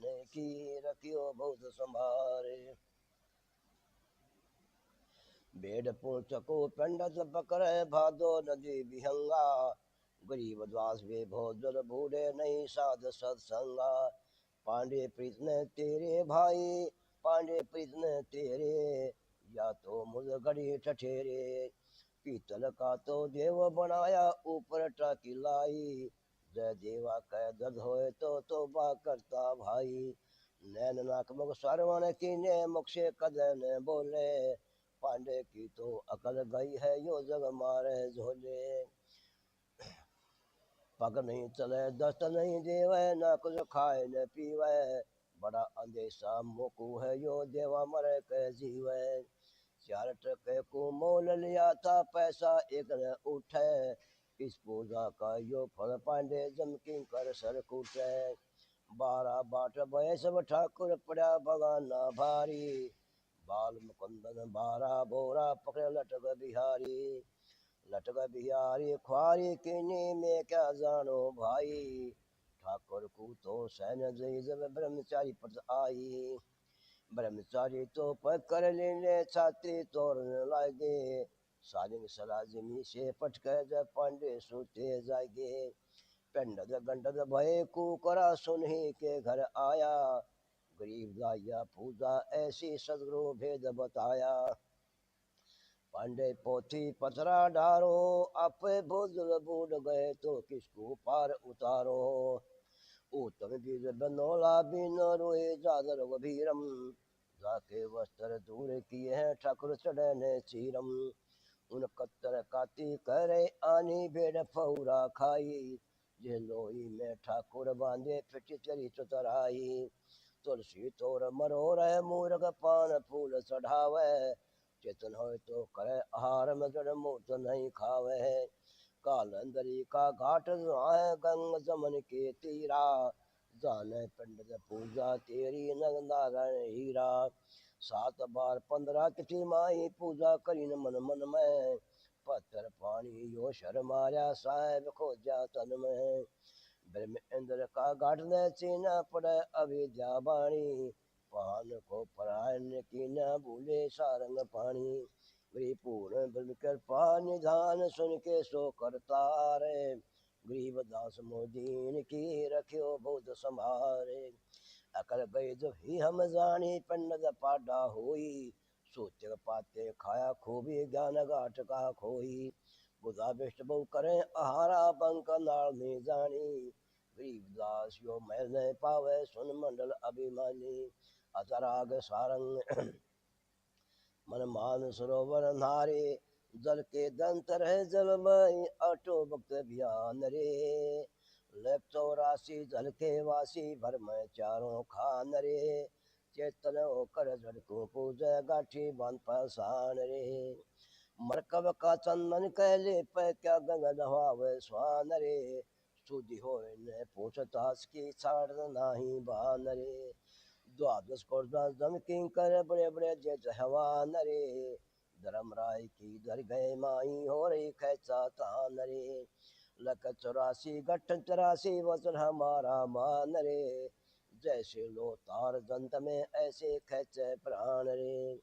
ने की रखियो बहुत संभारे। बेड पूछ को पंडित पकड़े भादो नदी बिहंगा, गरीब दास वे भोजन बूढ़े नहीं साध सत्संगा। पांडे प्रीत ने तेरे भाई, पांडे प्रीत ने तेरे, या तो मुझ घड़ी ठठेरे। पीतल का तो देव बनाया ऊपर टाकी लाई, जय देवा कह दर्द होए तो तौबा करता भाई। नैन नाक मुख सरवण कीने मुख से कदे न बोले, पांडे की तो अकल गई है यो जग मारे झोले। पग नहीं चले दस्त नहीं देवे, न कुछ खाए न पीवे, बड़ा अंदेशा मोकू है यो देवा मरे के जीवे। 4 टके को मोल लिया था पैसा एक न उठे, इस पूजा का यो फल पांडे जम कर सर कूटे। 12 बाट भय सब ठाकुर पड़ा भगाना भारी, बाल मुकुंदन 12 बोरा पकड़े लटक बिहारी। लटक बिहारी ख्वारी किनी में क्या जानो भाई, ठाकुर को तो सैन्य जय जब ब्रह्मचारी पद आई। ब्रह्मचारी तो पकड़ लेने छाती तोड़ने लागे, सालिंग सलाजिमी से पटके जब पांडे सोते जागे। पंडित गंडत भय को करा सुन ही के घर आया, गरीब दाया पूजा ऐसी सदगुरु भेद बताया। पांडे पोथी पथरा डारो, आपे बुजुर्ग बूढ़ गए तो किसको पार उतारो। उत्तम बीज बनोला बिन रोए जादर गभीरम, जाके वस्त्र दूर किए हैं ठाकुर चढ़ने चीरम। उन कत्तर काती करे आनी भेड़ फौरा खाई, जे लोई में ठाकुर बांधे फिट चरी चतराई। तुलसी तोर मरोर मूरग पान फूल चढ़ावे, चेतन हो तो करे आहार में जड़ मूत नहीं खावे। कालंदरी का घाट है गंग जमन के तीरा, जाने पंडित पूजा तेरी नगनारायण हीरा। 7 बार 15 तिथि माही पूजा करी न मन मन में, पत्थर पानी यो शर मारा साहेब खोजा तन में। ब्रह्म इंद्र का घाट ने चीना पड़े अविद्या बाणी, पान को परायण की न भूले सारंग पानी। पूर्ण ब्रह्म कृपा निधान सुन के सो करता रे, गरीब दास मोदीन की रखियो बहुत संभारे। अकल गई जो ही हम जानी पंडित पाडा होई, सोचे पाते खाया खूबी ज्ञान घाट का खोई। बुधा बिष्ट बहु करें आहारा बंक नाल में जानी, गरीब दास यो मैल नहीं पावे सुन मंडल अभिमानी। अतराग सारंग मन मान सरोवर नारे, जल के दंत रहे जलमय अटो भक्त अभियान रे। लेप 84 जल के वासी भर में चारों खान रे, चेतन होकर जड़ को पूजा गाठी बांध पासान रे। मरकब का चंदन कैले पे क्या गंगा नहावे स्वान रे, सुधि हो ने पूछताछ की छाड़ नाही बान रे। द्वादश कोर्दास दम किंकर बड़े बड़े जय जहवान रे, धर्म राय की दर गए माई हो रही खेचा तान रे। लख 84 गठ 84 वचन हमारा मान रे, जैसे लो तार दंत में ऐसे खेचे प्राण रे।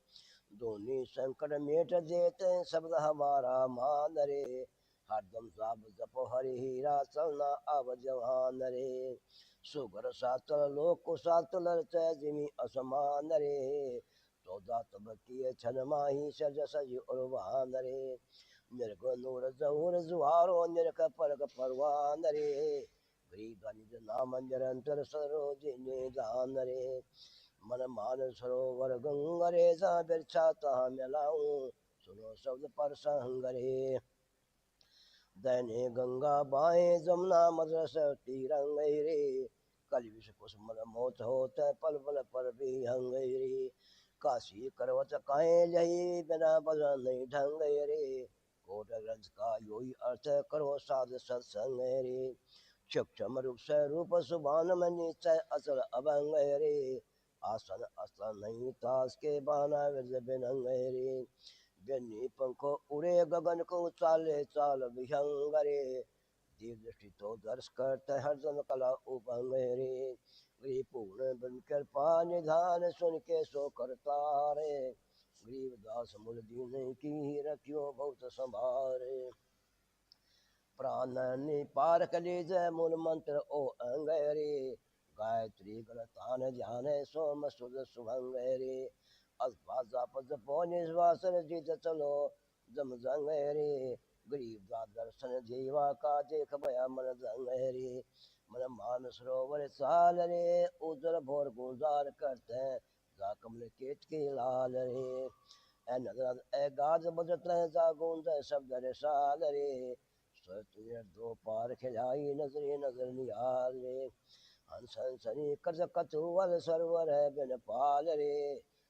दोनों संकट मेट देते शब्द हमारा मान रे, हरदम साब जपो हरि हीरा चलना अब जवान रे। सुगर सातल लोक सातल रचय जिमी असमान रे, 14 तब किए छन माही सज सज उर्वान रे। निर्ग नूर जहूर जुहारो निरख परग परवान रे, गरीब निज नाम निरंतर सरोजिनी दान रे। मन मान सरोवर गंग रे, जहाँ बिरछा तहाँ मिलाऊं सुनो शब्द पर संग रे। दैने गंगा बाएं जमुना मदरस तीरंग रे, कल विष कुसुमल मोत होते पल पल पर भी हंग रे। काशी करवत काए लही बिना बदन नहीं ढंग रे, कोट ग्रंथ का योही अर्थ करो साध सत्संग रे। क्षम रूप से रूप सुभान में निश्चय अचल अभंग रे, आसन असन नहीं तास के बाना विरज बिनंग रे। बेनी पंखो उड़े गगन को चाले चाल विहंग रे, दीव दृष्टि तो दर्श करते हर जन कला उपंग रे। पूर्ण बन कृपा निधान सुन के सो करता रे। गरीबदास मूल दीन की रखियो बहुत संभारे। प्राण पार कलेज मूल मंत्र ओ अंगरे। गायत्री गणतान ध्यान सोम सुद सुभंगरे। अस्वाजा पद पौने श्वासन जित चलो जम जंगरे। गरीब का दर्शन जीवा का देख भया मन जंगरे। मन मान सरोवर साल रे। उजल भोर गुजार करते जा कमल केत के लाल रे। ए नजर ए गाज बजत जा गूंज शब्द रे साल रे। तुझे दो पार खिलाई नजरे नजर निहाल रे। हंस हंसनी कर्ज कचुवल सरवर है बिन पाल रे।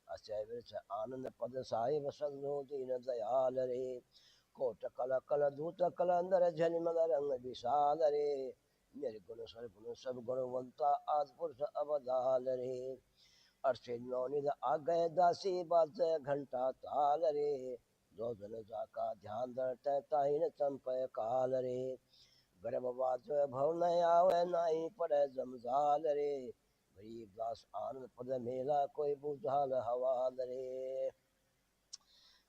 अचय वृक्ष आनंद पद साहिब सदनो दीन दयाल रे। कोट कल कल दूत कलंदर झलमल रंग विशाल रे। निर्गुण सरगुण सब गुणवंता आदि पुरुष अवधाल रे। अर्षि नौनिध आगय दासी बाज घंटा ताल रे। जो जन जाका ध्यान धरते ताहि न चंपय काल रे। गर्भवाच भव न आवे नाई पड़े जमजाल रे। गरीब दास आनंद पद मेला कोई बुझाल हवाल रे।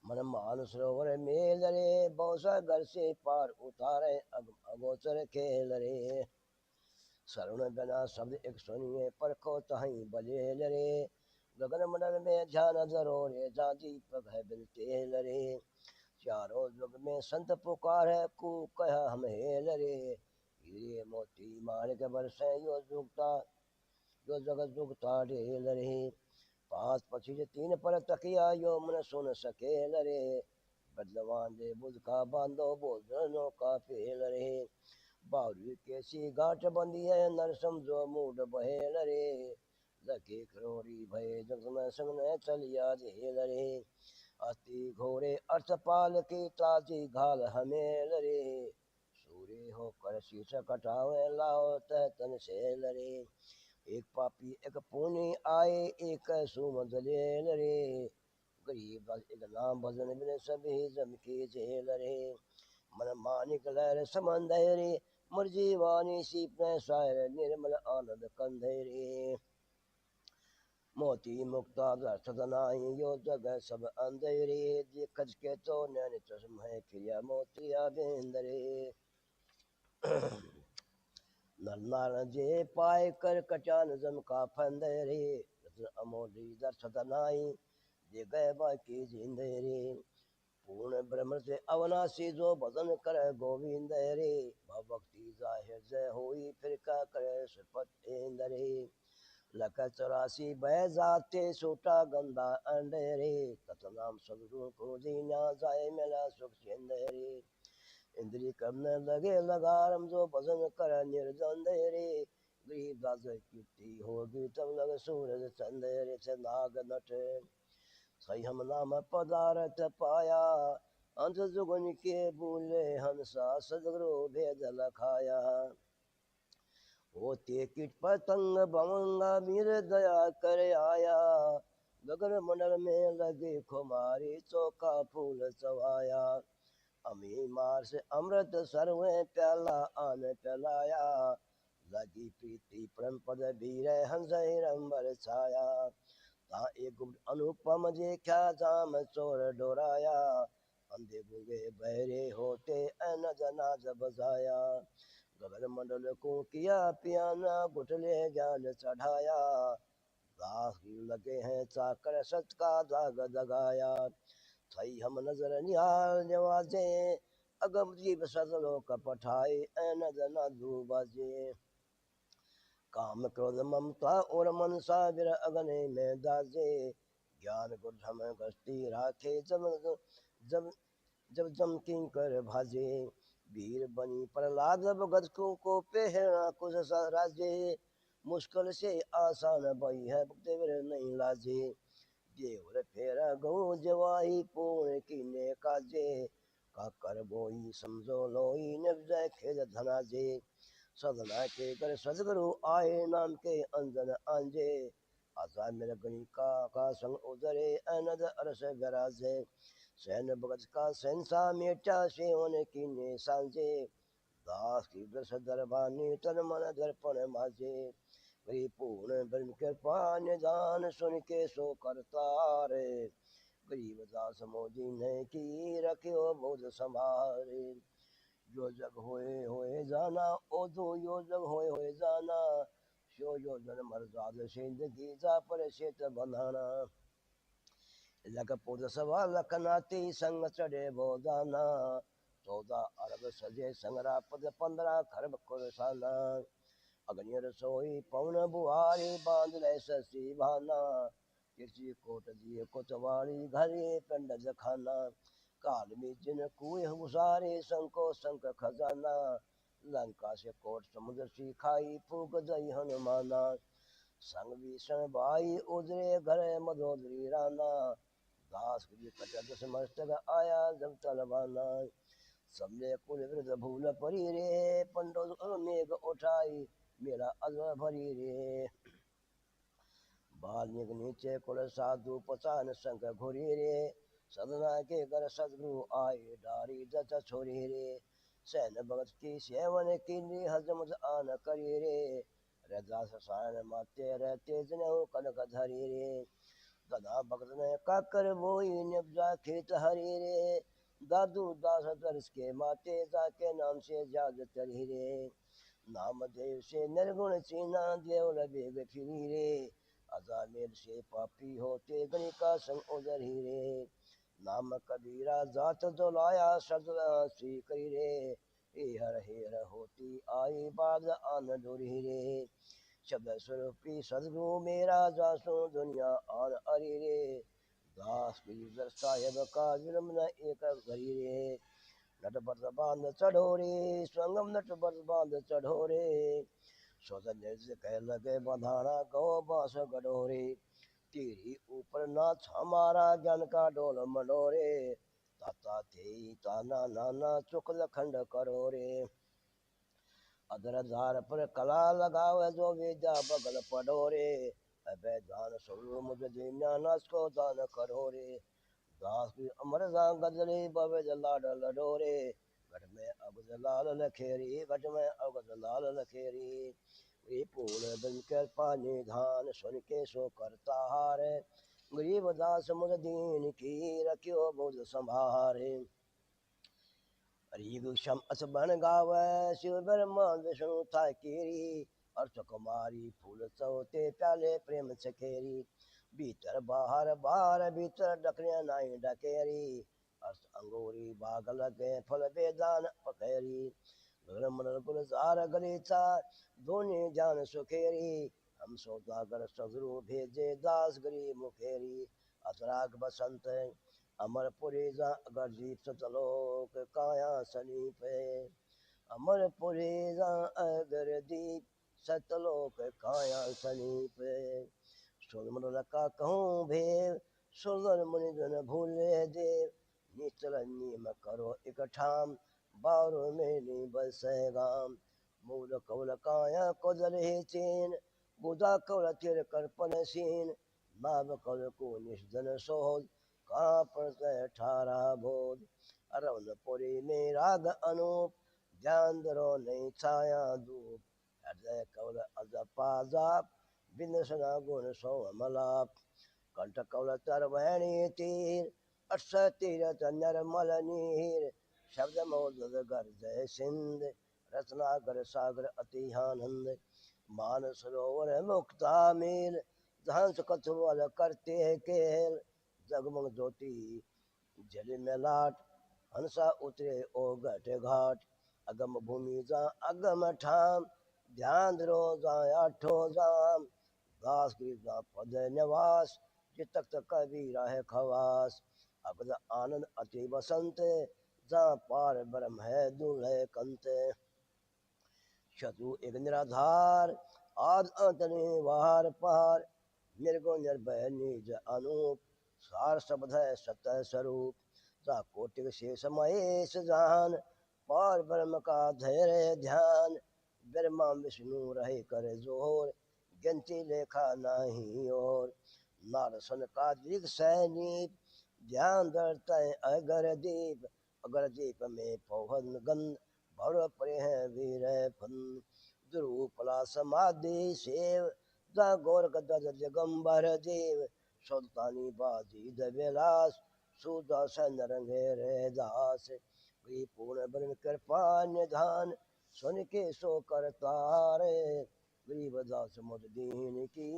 मन मान सरोवर मेल रे। बौसा घर से पार उतारे अगोचर खेल रे। शरण बिना शब्द एक सुनिए परखो तहीं बलेल रे। गगन मंडल में ध्यान धरो रे। जा दीपक है बिन तेल रे। चारों युग में संत पुकार है कू कह हम हेल रे। हीरे मोती माणिक बरसे यो जुगता जो जगत जुगता ढेल रे। पांच पक्षी तीन पर तकिया यो मन सुन सकेल रे। बदलवान दे बुध का बांधो बोझनों का फेल रे। बावरी कैसी गांठ बंदी है नर समझो मूड बहेल रे। लगे करोड़ी भय जग में संग न चलिया झेल रे। अति घोरे अर्थपाल की ताजी घाल हमेल रे। सूर्य होकर शीश कटावे लाओ तह तन सेल रे। एक पापी एक पुण्य आए एक सुमद लेल रे। गरीब एक नाम भजन बिन सभी जम की झेल रे। मन मानिक लहर समंद रे। मुरजीवानी सीप सायर निर्मल आनंद कंधेरे। मोती मुक्ता दर्शत नाई यो जग सब अंधेरे। दिखज के तो नैन चश्म है क्रिया मोतिया बेंदरे। नर नारायण जे पाए कर कचान जम का फंदेरे। रत्न अमोली दर्शत नाई जे गए बाकी जिंदेरे। पूर्ण ब्रह्म से अवनाशी जो भजन करे गोविंद रे। भक्ति जाहिर जय होई फिर का करे सुपत इंदरे। लख 84 बह जाते सूटा गंदा अंडेरे। ततनाम सदगुरु को दीना जाए मिला सुख चंदेरे। इंद्री करने लगे लगारम जो भजन कर निर्जन रे। गरीबदास कीर्ति होगी तब लग सूरज चंदेरे से नाग नट। सही हम नाम पदार्थ पाया अंत जुगन के भूले हंसा सदगुरु भेद लखाया। होते कीट पतंग भवंगा मीर दया कर आया। गगन मंडल में लगे खुमारी चौका फूल चवाया। अमी मार से अमृत सरवे प्याला आन प्यालाया। लगी प्रीति परम पद बीर हंस हिरंबर छाया। ता एक गुप्त अनुपम जे क्या जाम चोर डोराया। अंधे गूंगे बहरे होते अनज नाज बजाया। गगन मंडल को किया पियाना घुटले ज्ञान चढ़ाया। दास लगे हैं चाकर सच का दाग दगाया। थई हम नजर निहाल नवाजे अगम जीव सदलो कपठाए अनद नादू बाजे। काम क्रोध ममता और मनसा विर अगने में दाजे। ज्ञान गुण हम गस्ती राखे जब जब जब जम किंकर भाजे। वीर बनी प्रहलाद भगत को पहना कुछ राजे। मुश्किल से आसान बई है देवर नहीं लाजे। देवर फेरा गौ जवाही पूर्ण कीने काजे। का कर बोई समझो लोई निर्जय खेल धनाजे। सदना के कर सदगुरु आए नाम के अंजन आंजे। आशा मेरे गणी का संग उदरे अनद अरस विराजे। सैन भगत का सहसा मेटा से होने की ने सांझे। दास की दस दरबानी तन मन दर्पण माजे। परिपूर्ण ब्रह्म कृपा निदान सुन के सो करता रे। गरीब दास मोदी ने की रखियो बोध संभारे। जो जग होए जाना ओ दो यो जग होए जाना। सो यो जन मर्जाद जिंदगी जा पर शेत बनाना। लख पुद सवा लख नाती संग चढ़े बोदाना। 14 अरब सजे संगरा पद 15 खरब कुरसाना। अग्नि रसोई पवन बुहारी बांध ले ससी भाना। किसी कोट दिए कोतवाली घरे पिंड जखाना। काल में जिन कुए उसारे संको संक खजाना। लंका से कोट समुद्र सी खाई फूक दई हनुमाना। संग भीषण भाई उजरे घर मधोदरी राना। दास की कटा दस मस्तक आया जब तलवाना। सबने कुल वृद्ध भूल परी रे पंडो मेघ उठाई मेरा अज भरी रे। बाल्मीकि नीचे कुल साधु पचान संग घुरी रे। सदना के घर सदगुरु आए डारी दच छोरी रे। सैन भगत की सेवन की हजम आन करी रे। रदास सायन माते रहते जनेऊ कनक धरी रे। गदा भगत ने काकर बोई निपजा खेत हरी रे। दादू दास दर्श के माते जाके नाम से जाग चढ़ी रे। नाम देव से निर्गुण चीना देव लबे फिरी रे। अजामेल से पापी होते गणि का संग उधर ही रे। नाम कबीरा जात जो लाया सदा सी करी रे। ए हर हेर होती आई बाद आन डोरी रे। शब्द स्वरूपी सदगुरु मेरा जासो दुनिया आन अरी रे। दास गिरधर साहेब का विलम न एक घरी रे। नट बरद बांध चढ़ो रे स्वंगम नट बरद बांध चढ़ो रे। स्वतन निर्ज कह लगे बंधाना गौ बांस गढ़ो रे। तेरी ऊपर नाथ हमारा ज्ञान का डोल मंडोरे। ताता थे ताना नाना चुकल खंड करो रे। अदर धार पर कला लगावे जो वेदा बगल पढ़ो रे। अबे दान स्वरूप मुझे दीना को दान करो रे। दास की अमर गजरे बवे लाड लडोरे। घट में अगद लाल लखेरी घट में अगद लाल लखेरी। वे पूर्ण बिन कर पानी धान सुन के सो करता हारे। गरीब दास मुझ दीन की रखियो बुध संभारे। हरि गुषम अस बन गावे शिव ब्रह्मा विष्णु था केरी। अर्थ कुमारी फूल चौते प्याले प्रेम चकेरी। भीतर बाहर बाहर भीतर डकरिया नाई डकेरी। अर्थ अंगूरी बाग लगे फल बेदान पखेरी। मनल गुलजार गलीचा दोने जान सुखेरी। हम सौदागर सगरू भेजे दास गरी मुखेरी। असराग बसंत अमरपुरी जा अगर जीत सतलोक काया सनीप अमरपुरी जा अगर दीप सतलोक काया सनीप। सुरमन का कहूँ भेव सुरदर मुनि जन भूले देव। निचल नियम करो एक ठाम बारो मेरी बसे गाम। मूल कौल काया कोदर हे चेन बुधा कौल तिर करपन सीन। नाभ कौल को निष्धन सोध कहाँ पर ठारा बोध। अरवनपुरी में राग अनूप ध्यान दरो नहीं छाया धूप। हृदय कौल अजपा जाप बिंदसना गुण सो अमलाप। कंठ कौल तरवैणी तीर अट्स तीरथ निर्मल नीर। शब्द मौजद गर्जय सिंध रत्नागर सागर अतिहानंद। मान सरोवर मुक्ता मेल जहाँ कथुअल करते केल। जगमग ज्योति जल में लाट हंसा उतरे ओ घट घाट। अगम भूमि जा अगम ठाम ध्यान दरो जा आठो जाम। दास की जा पद निवास जित तक कबीरा है खवास। अबद आनंद अति बसंत जहाँ पार ब्रह्म है दूल्हे कंत। शत्रु एक निराधार आद अंत वार पार। निर्गुण निर्भय निज अनूप सार शब्द है सत्य स्वरूप। सा कोटिक शेष महेश जान पार ब्रह्म का धैर्य ध्यान। ब्रह्मा विष्णु रहे कर जोर गिनती लेखा नहीं और। नारसन का दिग सैनीप ध्यान धरते अगर दीप। अगर दीप में पवन गंध भर पड़े हैं वीर फन। द्रुपला समाधि सेव जा गोरख दज जगंबर देव सुल्तानी बाजी दबेलास सुदर्शन रंगे रे दास पूर्ण बन कृपा निधान सुन के सो करतारे गरीबदास मुद दीन की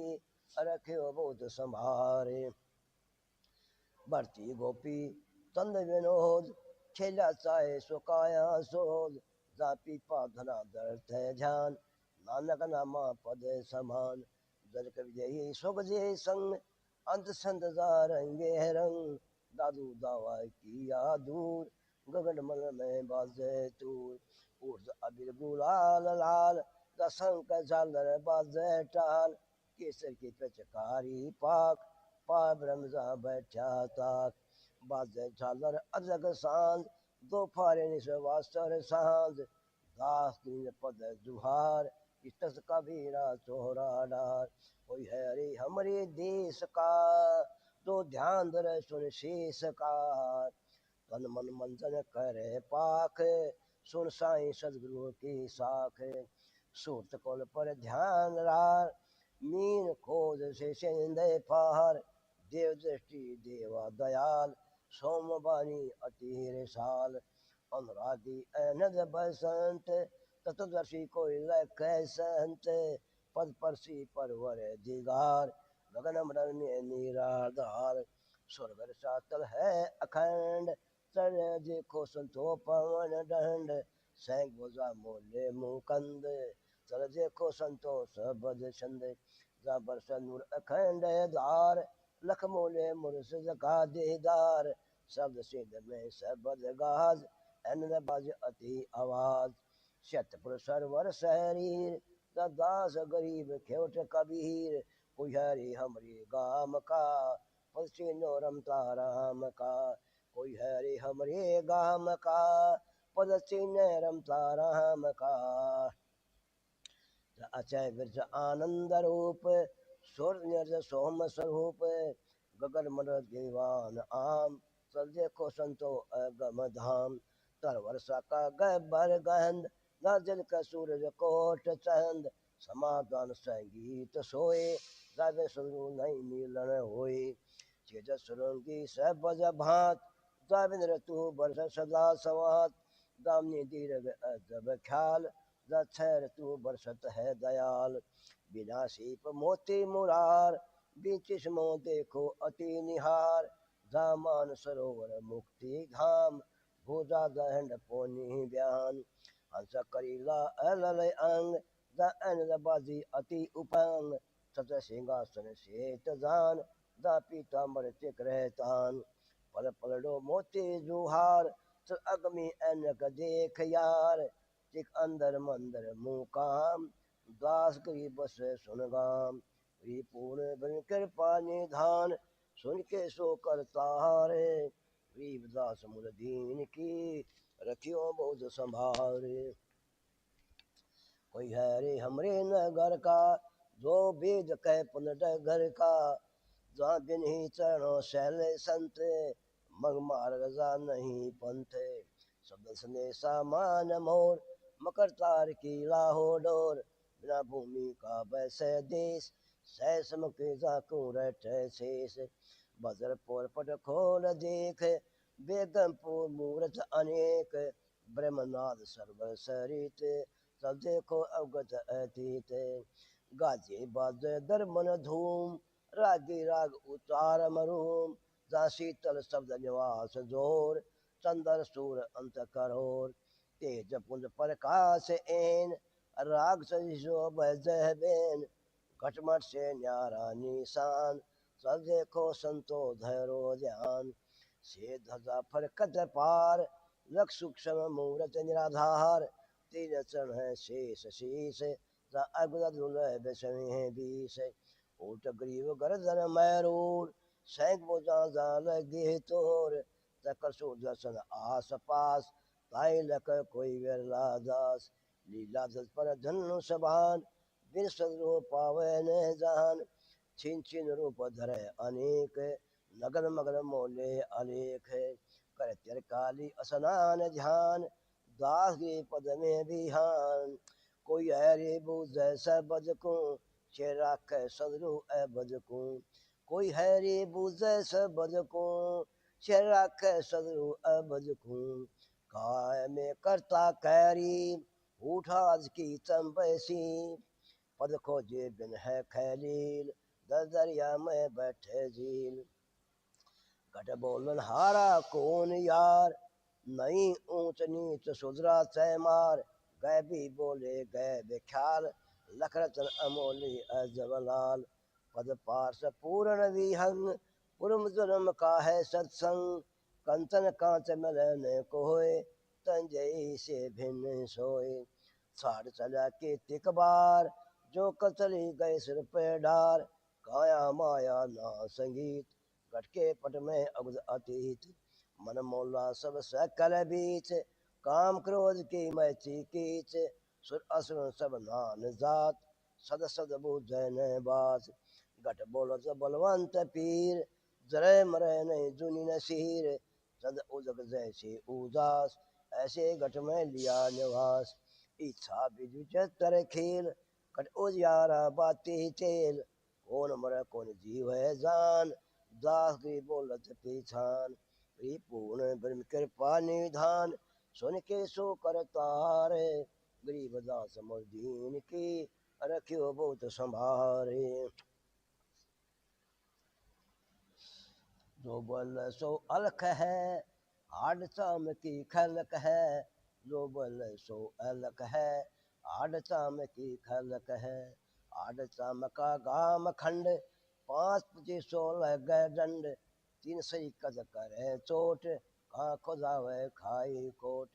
रख्यो बहुत संभारे भरती गोपी चंद विनोद खेला चाहे सुकाया सोद जापी पाधना दर्थ है ध्यान नानक नामा पद समान जल कवि यही सुख जे संग अंत संत जा रंगे रंग दादू दावा किया दूर गगन मल में बाजे तूर ऊर्ज अबिर गुलाल लाल दसंक झालर बाजे टाल केसर की पिचकारी पाक पा ब्रह्म जा बैठा ताक बाजे झालर अजग सांझ दो फारे निसवासर सांझ दास दीन पद जुहार इस्तस कबीरा चोरा डार कोई है रे हमरे देश का तो ध्यान धर सुन शेष का तन मन मंजन करे पाख सुन साई सदगुरु की साख सूरत कोल पर ध्यान रार मीन खोज से सेंदे पार देव दृष्टि देवा दयाल सोमवानी अति साल अनुरागी अनद बसंत तत्वदर्शी कोई लख संत पद परसी परवर दिगार गगन मडल में निराधार स्वर्ग सातल है अखंड चर देखो संतो पवन दंड सैंक बोझा मोले मुकंद चल देखो संतो सबद छंद जा बरस नूर अखंड धार लख मोले मुर्स का देदार शब्द सिद्ध में सबद गाज एन बाज अति आवाज शतपुर सरवर शरीर दास गरीब खेवट कबीर पुजारी हमरी गाम का पसीनो रमता राम का कोई हरे हमरे गाम का पदचिन रमता राम का अचय विरज आनंद रूप सूर्य सोम स्वरूप गगन मन दीवान आम सब देखो संतो अगम धाम तर वर्षा का गबर गंध न जल का सूरज कोट चंद समाधान संगीत सोए जावे सुरु नहीं मिलन होए चेज सुरंगी सब भात जाविंद्र तू वर्ष सदा सवात दामनी दीर्घ अजब ख्याल दक्षर तू बरसत है दयाल बिना सीप मोती मुरार बीचिस मो देखो अति निहार धामान सरोवर मुक्ति धाम भूजा दंड पोनी बयान हंस करीला अलल अंग द बाजी अति उपंग सत सिंहासन श्वेत जान दा पीताम्बर चिक रहतान पल पलडो मोती जुहार अगमी अनक देख यार चिक अंदर मंदर मुकाम दास करी बस सुन गाम पूर्ण बन कृपा निधान सुन के सो करता रे गरीबदास मुर दीन की रखियो बहुत संभारे कोई है रे हमरे नगर का जो वेद कह पुनट घर का जहाँ बिन ही चरणों शैल संत मग मार्ग जा नहीं पंथ शब्द स्ने सामान मोर मकर तार की लाहो डोर बिना भूमि का वैसे देश सैस मुके जाकू रटे शेष बजरपुर पट खोल देख बेगमपुर मूर्त अनेक ब्रह्मनाथ सर्वर सरित सब देखो अवगत अतीत गाजे बाजे दरमन धूम रागी राग उतार मरूम जा शीतल शब्द निवास जोर चंदर सूर अंत करोर तेज पुंज प्रकाश एन राग शोभ जय बेन घटमट से न्यारा निशान सब देखो संतो धैरो ध्यान से ध्वजा फरकत पार लक्ष सूक्ष्म मूर्त निराधार तीन चरण है शेष शीश अगुद है बीस ऊट ग्रीव गर्दन मैरूर सैंक बोझा जाल गे तोर तकर सुदर्शन आस पास ताई लक कोई विरला दास लीला दस पर धनुष बाण बिन सदरो पावे न जान छिन छिन रूप धरे अनेक नगर मगर मोले अलेख कर तिर काली स्नान ध्यान दास के पद में बिहान कोई हैरी बूझे सबज को शेर राखे सदरू ए बज को कोई हैरी बूझे सबज को शेर राखे सदरू ए बज को काय में करता कैरी उठा आज की चंपैसी पद खोजे बिन है खैलील दरिया में बैठे झील घट बोलन हारा कौन यार नहीं ऊंच नीच सुधरा चैमार गए भी बोले गए बेख्याल लखरचन अमोली अजबलाल पद पार्श पूर्ण विहंग पूर्व जन्म का है सत्संग कंचन कांच मिलन कोय तंजई से भिन्न सोए छाड़ चला के तिक बार जो कचली गए सिर पे डार काया माया ना संगीत घटके पट में अवध अतीत मन मोला सब सकल बीच काम क्रोध की मैची कीच सुर असुर सब नान जात सद सद बुझन बात घट बोलो जो बलवंत पीर जरे मरे नहीं जुनी नसीर सद उजग जैसे उदास ऐसे घट में लिया निवास इच्छा विद्युचर खेल घट उजियारा बाती तेल कौन मर कौन जीव है जान दास की बोलत पीछान पूर्ण ब्रह्म कृपा निधान सुन के सो कर तारे गरीब दास दीन की रखियो बहुत संभारे जो बल सो अलख है हाड चाम की खलक है जो बल सो अलख है हाड चाम की खलक है हाड चाम का गाम खंड 5 5 16 गए दंड 3 सही कद करे चोट कहाँ खुदावे खाई कोट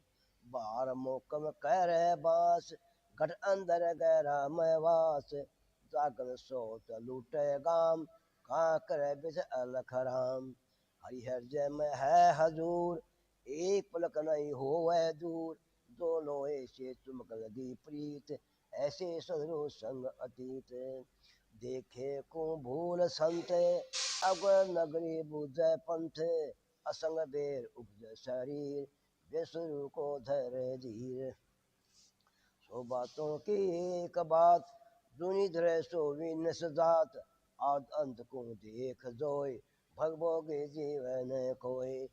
बार मोकम करे बास घट अंदर गहरा में वास जागल सोत लूटे गाम कहाँ करे बिच अलख राम हरिहर जय में है हजूर एक पलक नहीं हो वह दूर दो लोहे से चुमक लगी प्रीत ऐसे सदरो संग अतीत देखे को भूल संत अगर नगरी बुझे पंथ असंग बेर उपज शरीर बेसुरु को धरे धीर सो बातों की एक बात दुनि धरे सो विनस जात आद अंत को देख जोय भगभोगे जीवन कोय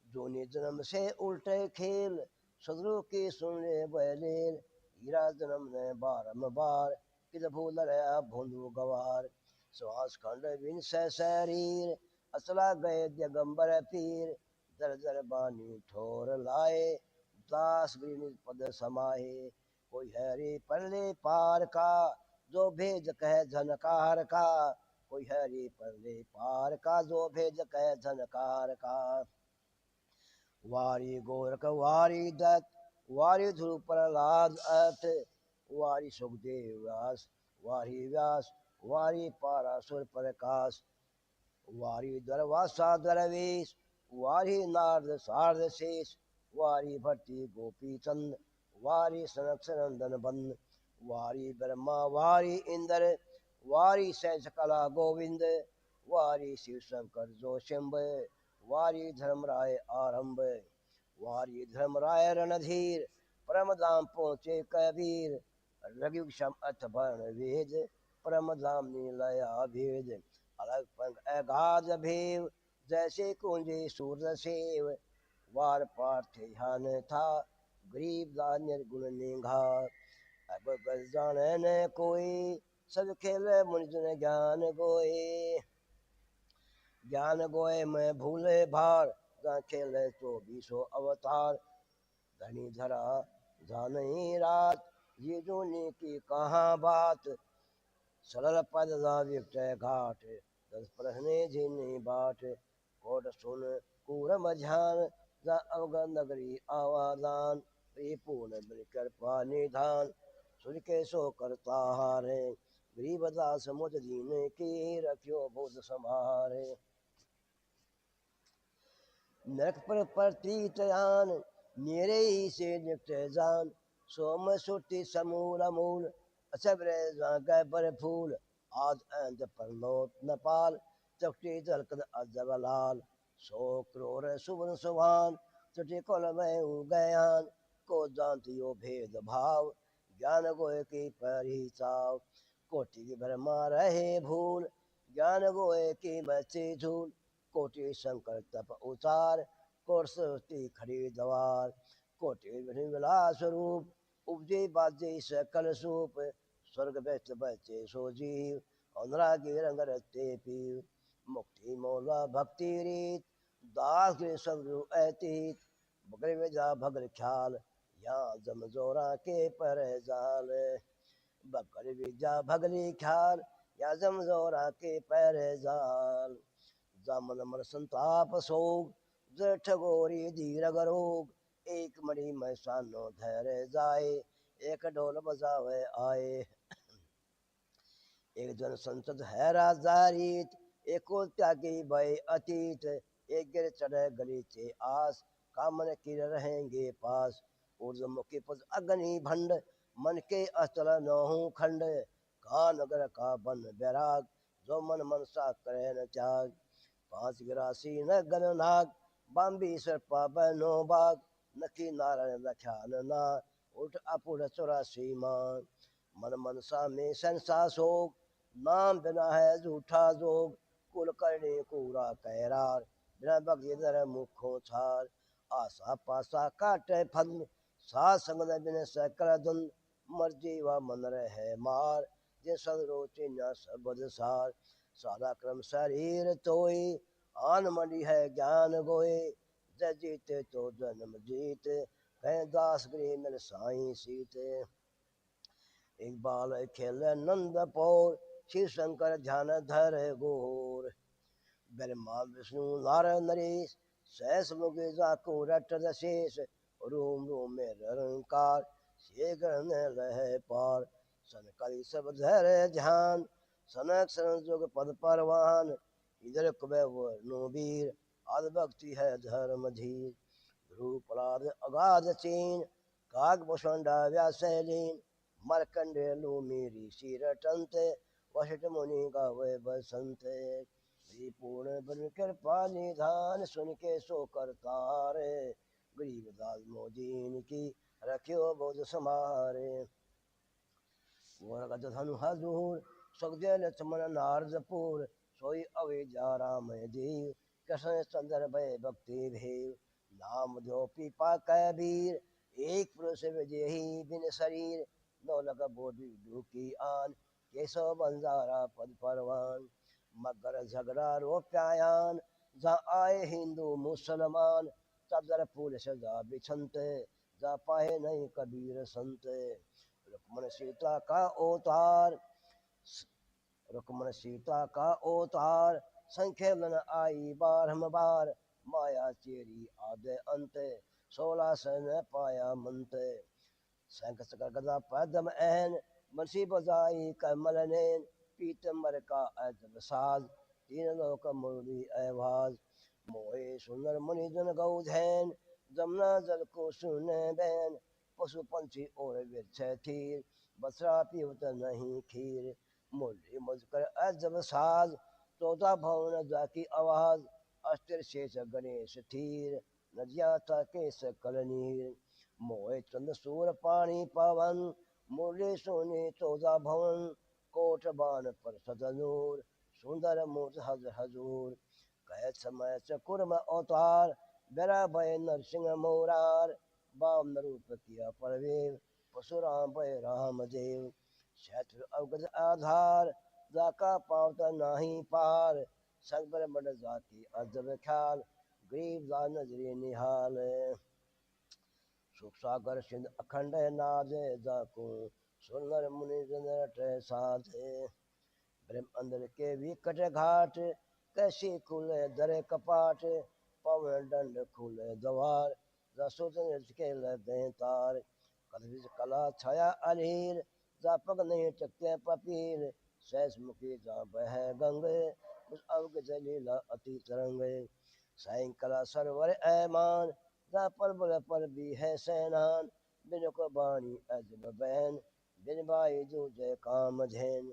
जोनि जन्म से उल्टे खेल सदरू की सुन ले बहलेल हीरा जन्म ने बारंबार किद भूल रहा भोंदू गवार श्वास खंड बिन से शरीर असला गए दिगंबर पीर दर दर बानी ठोर लाए दास बिन पद समाये कोई हरी पल्ले पार का जो भेज कह झनकार का कोई हरी पल्ले पार का जो भेज कह झनकार का वारी गोरख वारी दत्त वारी ध्रुव प्रहलाद अत वारी सुखदेव व्यास वारी व्यास वारी पारासुर प्रकाश वारी दरवासा दरवेश वारी नारद शारद शेष वारी भट्टी गोपी चंद वारी सनक सनंदन बंद वारी ब्रह्मा वारी इंद्र वारी सहज कला गोविंद वारी शिव शंकर जो शंभ वारी धर्मराय आरंभ वारी धर्मराय रणधीर परम धाम पहुँचे कबीर रघु क्षम अथ भरण वेद परम धाम नीलया भेद अलग पंख अगाध भेव जैसे कुंजे सूर्य सेव वार पार्थ ध्यान था गरीब दान निर्गुण निघा अब बस जाने न कोई सब खेल मुझ ज्ञान गोए ज्ञान गोए मैं भूले भार जहाँ खेले 24 अवतार धनी धरा जानी रात ये जोनी की कहाँ बात सरल पद व्यक्त घाट 10 प्रश्ने झिनी बाट कोट सुन कूर मझान जा अवगत नगरी आवादान पूर्ण कृपा निधान सुर के सो करता हारे गरीब दास मुझ दीन की रखियो बहुत संभारे नरक पर प्रतीत आन मेरे ही से निकट जान सोम सुटी समूल अमूल असब्र गए बर फूल आद अंत पर नोट नपाल चकटी जलकद अजब लाल सो क्रोर सुवन सुभान चुटी कुल में गयान को जानती यो भेद भाव ज्ञान गोए की परी चाव, कोटि की भरमा रहे भूल, ज्ञान गोए की बची झूल, कोटि शंकर तप उतार, कोट सरस्वती खड़ी द्वार, कोटि विलास रूप, उपजे बाजे सकल सूप, स्वर्ग व्यस्त बचे सो जीव, अनुरागी रंग रते पीव, मुक्ति मौला भक्ति रीत, दास के सदगुरु अतीत, बगल में जा भगल ख्याल, यहाँ जम जोरा के पर जाल, बगल में जा भगली ख्याल, या जम जोरा के पर जाल, जामन मन संताप सोग, जेठ गोरी धीर गरोग, एक मणि में सानो धैर्य जाए, एक ढोल बजावे आए, एक जन संसद है राजारीत, एक त्यागी भय अतीत, एक गिर चढ़े गली से आस, कामन किर रहेंगे पास, ऊर्जमुखी पद अग्नि भंड, मन के अचल नहु खंड, कहा नगर का बन बैराग, जो मन मनसा करे न त्याग, पांच गिरासी न गन नाग, बाम्बी सर्पा बनो बाग, नकी नारायण लख्यान ना, उठ अपुर चौरासी मान, मन मनसा में संसा सोग, नाम बिना है झूठा जोग, कुल करने कूड़ा कहरार, बिना बगजे दर मुखों छार, आशा पासा काटे फल, सात संग बिन सकल धुन, मर्जी व मन रहे मार, जे सन रोचे न सबद सार, सारा क्रम शरीर तोय, आन मणि है ज्ञान गोए, जय जीते तो जन्म जीत, कह दास गृह मिल साई सीत, एक बाल खेल नंद पौर, शिव शंकर ध्यान धर गोर, ब्रह्मा विष्णु नारद नरेश, सहस मुख जाको रट दशेष, रोम रोम में रंकार, शेखर ने रहे पार, सनकादि सब धर ध्यान, सनक सन जुग पद परवान, इधर कुबे वर्णो वीर, आद भक्ति है धर्म धीर, रूप लाद अगाध चीन, काग भूषण व्यासलीन, मरकंडे लो मेरी सिर टंते, वशिष्ठ मुनि गावे बसंत, पूर्ण बन कृपा निधान, सुन के सो करतारे, गरीबदास मोदीन की रखियो बोध समारे, वरगत धनु हजूर, सुखदेव लक्ष्मण नारदपुर, सोई अवेजा राम देव, कृष्ण चंद्र भय भक्ति भेव, नाम जो पीपा कबीर, एक पुरुष विजयी बिन शरीर, नौलक बोधि दुखी आन, केशव बंजारा पद परवान, मगर झगड़ा रोप्यायान, जहाँ आए हिंदू मुसलमान, चादर फूल सजा बिछनते, जा पाए नहीं कबीर संत, रुक्मण सीता का अवतार, रुक्मण सीता का अवतार, संखेलन आई बारहम माया चेरी आदे अंत, 16 सन पाया मंत, शंख चक्र गदा पद्म ऐन, बंसी बजाई कमल नैन, पीतम्बर का अजब साज, तीन लोक मुरली आवाज, मोहे सुंदर मुनि जन गौ धैन, जमुना जल को सुने बैन, पशु पंछी और वृक्ष थीर, बसरा पीवत नहीं खीर, मुरली मुझकर अजब साज, 14 भवन जाकी आवाज, अस्त्र शेष गणेश थीर, नदिया था के सकल नीर, मोहे चंद सूर पानी पवन, मुरली सोने 14 भवन, कोट बान पर सदनूर, सुंदर मूर्त हज हजूर, कह समय चकुर्म अवतार, बेरा भय नरसिंह मोरार, बाम रूप किया परवेव, परशुराम भय राम देव, शत्रु अवगत आधार, जाका पावत नाही पार, सगबर बड़ जाकी अजब ख्याल, गरीब दा नजरे निहाल, सुख सागर सिंध अखंड नाद, जाको सुंदर मुनि रट साधे, ब्रह्म अंदर के विकट घाट, कैसी खुले दर कपाट, पवन दंड खुले द्वार, रसोदन के लगे तार, कल कला छाया अलीर, जा पग नहीं टकते पपीर, सहस मुखी जा बह गंगे, उस अवग जलीला अति तरंगे, सायंकला सरवर ऐमान, जा पर बल पर भी है सेनान, बिन को बाणी अजब बहन, बिन बाई जो जय काम झैन,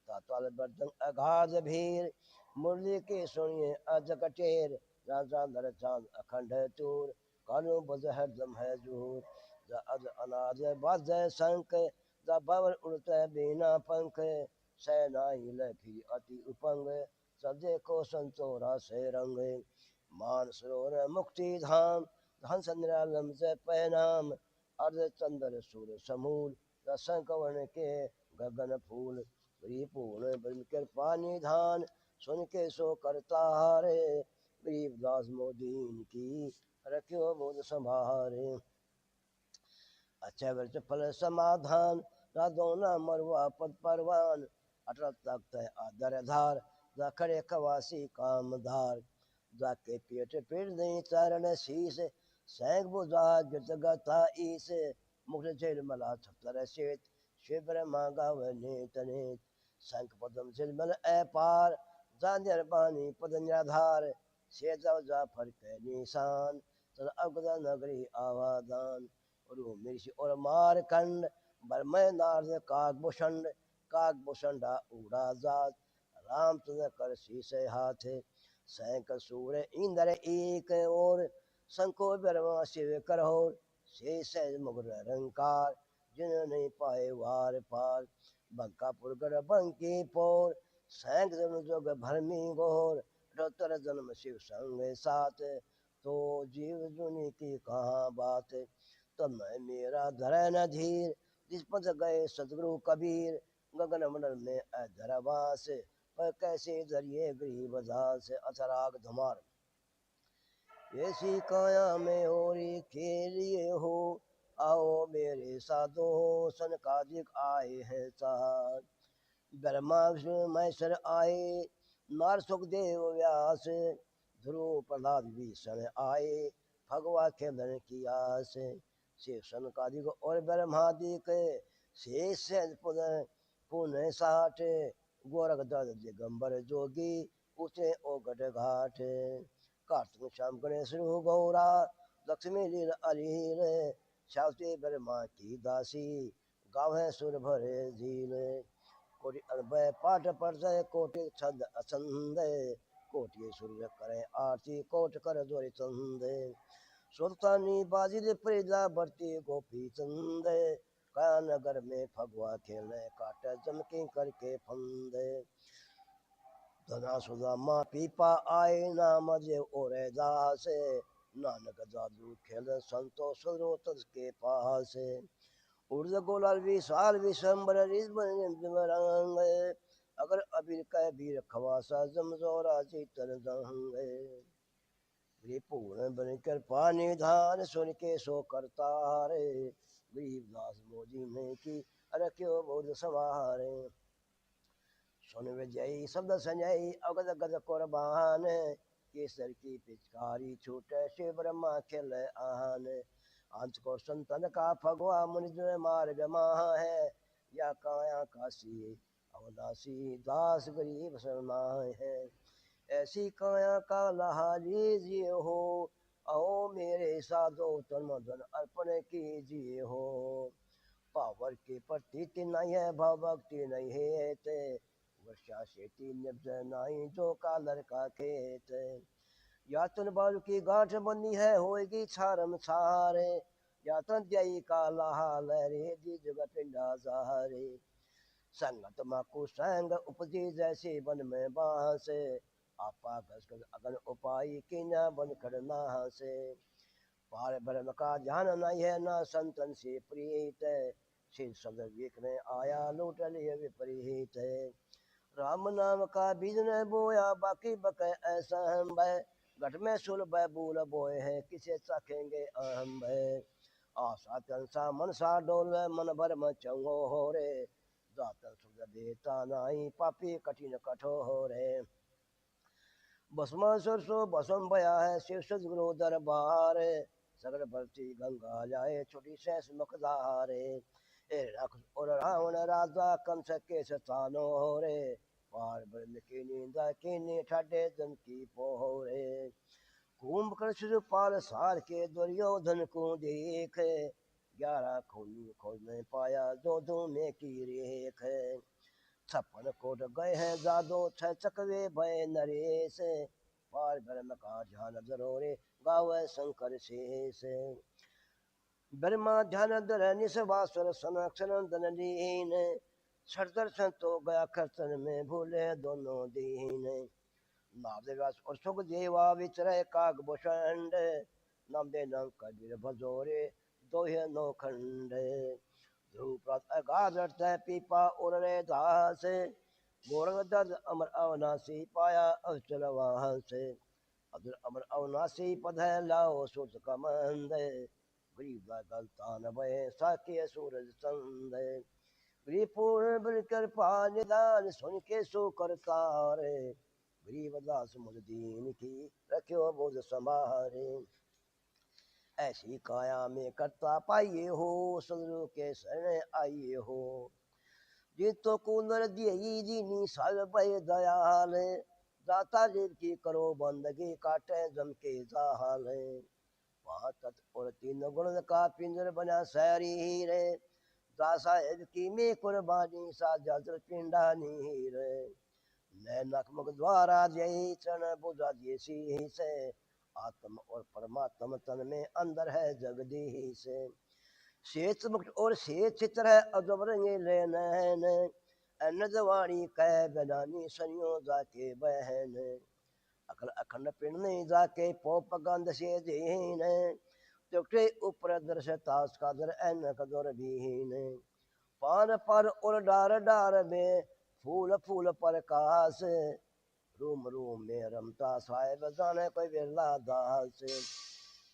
ताताल बर्दन अगाध भीर, मुरली के सुनिए अज कटेर, राजा नर चांद अखंड तूर, कानू बज हरदम है जोर, अज अनाज बज शंख, भवन उड़ते बिना पंख, सेना हिले फिर अति उपंग, सब देखो संतोरा से रंग। मान सरोवर मुक्ति धाम, हंस निरालम से पैनाम, अर्ध चंद्र सूर समूल, शंख वर्ण के गगन फूल। परिपूर्ण ब्रह्म कृपा निधान, सुन के सो करता रे, गरीबदास मोदीन की रखियो बोध संभारे। अच्छा वर्ष फल समाधान, राधो न मरवा पद परवान, अटल तख्त आदर धार, खड़े खवासी कामधार। जाके पेट पेट नहीं चरण शीस, सैंग बुझा गिरत गथा ईस, मुख झेल मला छतर शेत, शिव ब्रह्मा गावने तने। शंख पदम झिलमल अपार, जांजर बानी पद निराधार, से जाफर के निशान, चल अवगद नगरी आवादान। और ऋषि और मारकंड, बरमय नारद काकभूषण, काकभूषणा उड़ा जात, रामचंद्र कर शीश हाथ। सैंक सूर्य इंद्र एक और, शंको ब्रह्मा शिव करहोर, शेष मुगर रंकार, जिन नहीं पाए वार पार। बंकापुर गढ़ बंकी पोर, सैंक जन जोग भरमी गोर, डॉक्टर जन्म शिव संग साथ, तो जीव जुनी की कहाँ बात। तब मैं मेरा धरै न धीर, जिस पद गए सदगुरु कबीर, गगन मंडल में अधरवास, पर कैसे धरिए गरीब दास। अथराग धुमार। ऐसी काया में ओरी खेलिए हो, आओ मेरे साधो, सनकादिक आए हैं साथ। ब्रह्मा विष्णु महेश्वर आए, नार सुखदेव व्यास, ध्रुव प्रहलाद भीषण आए, भगवा खेलन की आस। शिव सनकादिक और ब्रह्मादिक, शेष पुण्य साठ, गोरख दत्त दिगंबर जोगी, उसे ओगट घाट। कार्तिक श्याम गणेश गौरा, लक्ष्मी लील अलील, शास्त्री ब्रह्मा की दासी, गावे सुर भरे झील। कोटि अनबय पाठ पर कोटि छंद अछंद, कोटि सूर्य करे आरती, कोट कर जोरी चंद। सुल्तानी बाजिद प्रेदा बढ़ती गोपी चंद, कया नगर में फगवा खेले, काट जमके करके फंद। धना सुदामा पीपा आए, नाम देव और दास, नानक जादू खेल संतो सुरो के पास। उर्द गोलाल विशाल विशंबर रंग, अगर अबीर कह बीर खवासा, जमजोरा चीतन दंग। पूर्ण बन कृपा निधान, सुन के सो करता रे, गरीबदास मोदी ने की रखियो बोध सवारे। सुन विजयी शब्द संजयी, अगद गद कुर्बान, केसर की पिचकारी छूटे, शिव ब्रह्मा खेल आन। अंत को संतन का फगवा, मुनिज मार्ग माह है, या काया काशी अवदासी, दास गरीब शरणाए है। ऐसी काया का लहा लीजिए हो, आओ मेरे साधो तन मन अर्पण कीजिए हो। पावर के प्रतीति नहीं है, भाव भक्ति नहीं है ते, वर्षा शेती निब्ज नहीं जो का लड़का खेत। या तुन बालू की गांठ बनी है, होएगी छारम छारे, या तन जई का लहा लहरे, जी जगह पिंडा सहारे। संगत माकु संग उपजी, जैसे वन में बांस, आपा घस अगन उपाय की न बन करना से। पार ब्रह्म का ध्यान नहीं है, न संतन से प्रीत, शिव शब्द विक में आया, लूट लिए विपरीत। राम नाम का बीज न बोया, बाकी बके ऐसा हम भय, घट में सुल बूल बोए हैं, किसे चखेंगे अहम भय। आशा तनसा मनसा डोल, मन भर मचंगो हो रे, जातन सुध देता नाई, पापी कठिन कठोर है। भस्मासुर सो भस्म भया है, शिव सदगुरु दरबार, सगल भरती गंगा जाए, छोटी शेष मुखदारे। और रावण राजा कंस के सतानो रे, पार ब्रह्म की नींदा की ठाडे जन की पोरे। कुंभकर्ण शिशुपाल सार के, दुर्योधन को देख, 11 खूनी खोज नहीं पाया, जो में की रेख। 56 कोट गए हैं जादो, 6 चकवे भय नरेश, पार ब्रह्म का ध्यान जरोरे, गावे शंकर शेष। ब्रह्मा ध्यान धर निसवासुर सनक्षण लीन, सरदर संतो गया खर्चन में भूले दोनों दीन। नादेवास और सुख देवा विचरे काग भूषण, नाम दे नाम कबीर भजोरे दोहे नो खंड। ध्रुव अगाधर पीपा उड़े दास, गोरंग दर्द अमर अवनाशी पाया अचल से। अदर अमर अवनाशी पद है लाओ सुत कमंद, गरीब गलतान भय साके सूरज चंद। परिपूर्ण बल कृपा निदान सुन के सो करतारे, गरीब दास मुझ दीन की रखो बोझ संभारे। ऐसी काया में करता पाइए हो, सदरु के शरण आइए हो। जितो को नर दिए दीनी साल भय दयाल, दाता जीव की करो बंदगी काटे जम के जाल। वहाँ तत् और तीन गुण का पिंजर बना शरीर, दासाहेब की में कुर्बानी सा जल पिंडानी रे। नैनक मुख द्वारा जय चरण बुझा दिए सी से, आत्म और परमात्म तन में अंदर है जगदीश। शेष मुक्त और शेष चित्र है अजबर ये लेन, नजवाणी कह बनानी सनियो जाके बहन। अकल अखंड पिंड नहीं जाके पोप गंध से दीन, चुकटे ऊपर दर्श तास का दर एनक दर भीन। पान पर और डार डार में फूल फूल पर कास, रूम रूम में रमता साहेब जाने कोई बिरला दास।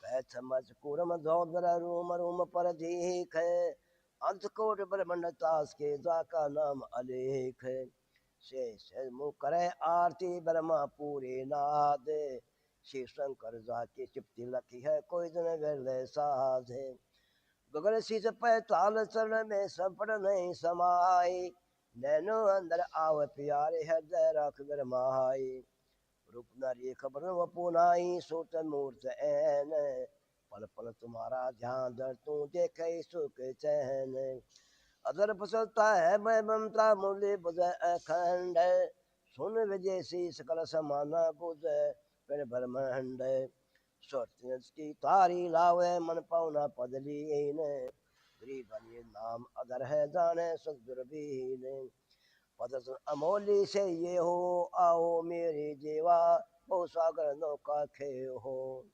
Cath much Kurram धोदर room room पर दीख, अंत कोट ब्रह्मंड तास के जाका नाम अलेख। शेष मुख करे आरती ब्रह्मा पूरे नाद, शिव शंकर जाके चिपटी लखी है कोई दिन वेले साधे। गगन शीस पैताल चरण में संपट नहीं समाई, नैनो अंदर आव प्यारे हृदय रख गरमाई। रूप नारी खबर वो पुनाई सोत मूर्त ऐन, पल पल तुम्हारा ध्यान धर तू देखे सुख चैन। अदर फसलता है मैं ममता मूल्य बुझ अखंड, सुन विजय सकल समाना बुझ फिर ब्रह्मांड। की तारी लावे मन पाउना पद लीन, गरीब नाम अदर है जाने सदुर्बीन। पद अमोली से ये हो आओ मेरे जीवा, बहु सागर नौका खे हो।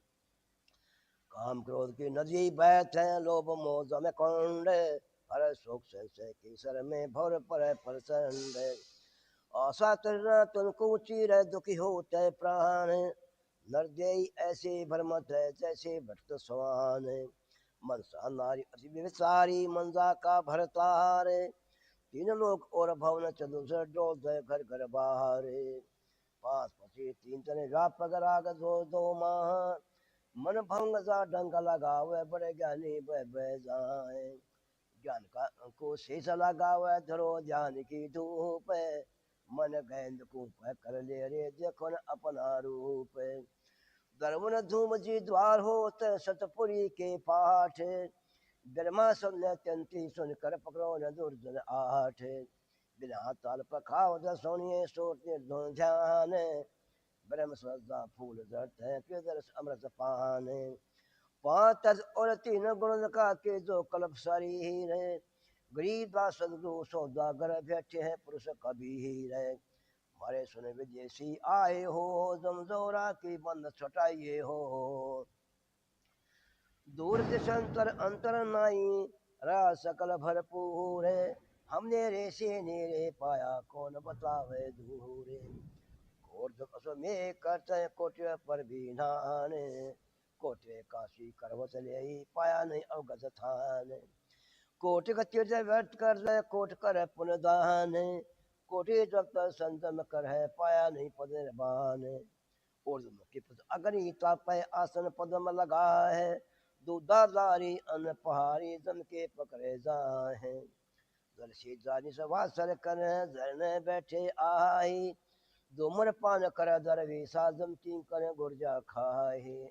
काम क्रोध की नदी बैठ है लोभ मोह में कुंड, हर सुख से केसर में भर पर प्रचंड। आशा करना तुमको चीर दुखी होते प्राण, नरदेई ऐसे भ्रमत है जैसे भक्त स्वान। मनसा नारी अति विचारी मंजा का भरतार, तीन लोग और भवन चतुर्थ डोल घर घर बाहर। पांच पची तीन तने व्यापक राग दो दो माह, मन भंग सा डंक लगावे बड़े ज्ञानी बह जाए। ज्ञान का को शेष लगावे धरो ज्ञान की धूप, मन गेंद को कर ले रे देखो न अपना रूप। धर्म धूम जी द्वार होत सतपुरी के पाठ, ब्रह्मा सुन त्यंती सुन कर पकड़ो न दुर्जन आठ। बिना ताल पखाव सोनिए सोच ध्यान, ब्रह्म श्रद्धा फूल धरते हैं दर्श अमृत पान। पांच और तीन गुण का के जो कल्प शरीर, गरीबा सदगुरु सौदागर बैठे हैं पुरुष कबीर। हमारे सुन विदेशी आए हो, जमजोरा की बंद छटाइए हो। दूर दिशंतर अंतर नाई रहा सकल भरपूर, हमने रे से नेरे पाया कौन बतावे दूर। कोट में करते कोटे पर भी नान, कोटे काशी करव चले पाया नहीं अवगत थान। कोट का तीर्थ व्यर्थ कर कोट कर पुनदान, कोटि जब तक संतम कर है पाया नहीं पद निर्वाण। अग्नि तापय आसन पदम लगा है, दूधाधारी अन्न पहाड़ी जम के पकड़े जाए। जल से जानी सवासर कर झरने बैठे आई, दोमर पान कर दरवे साजम तीन कर गुर्जा खाए।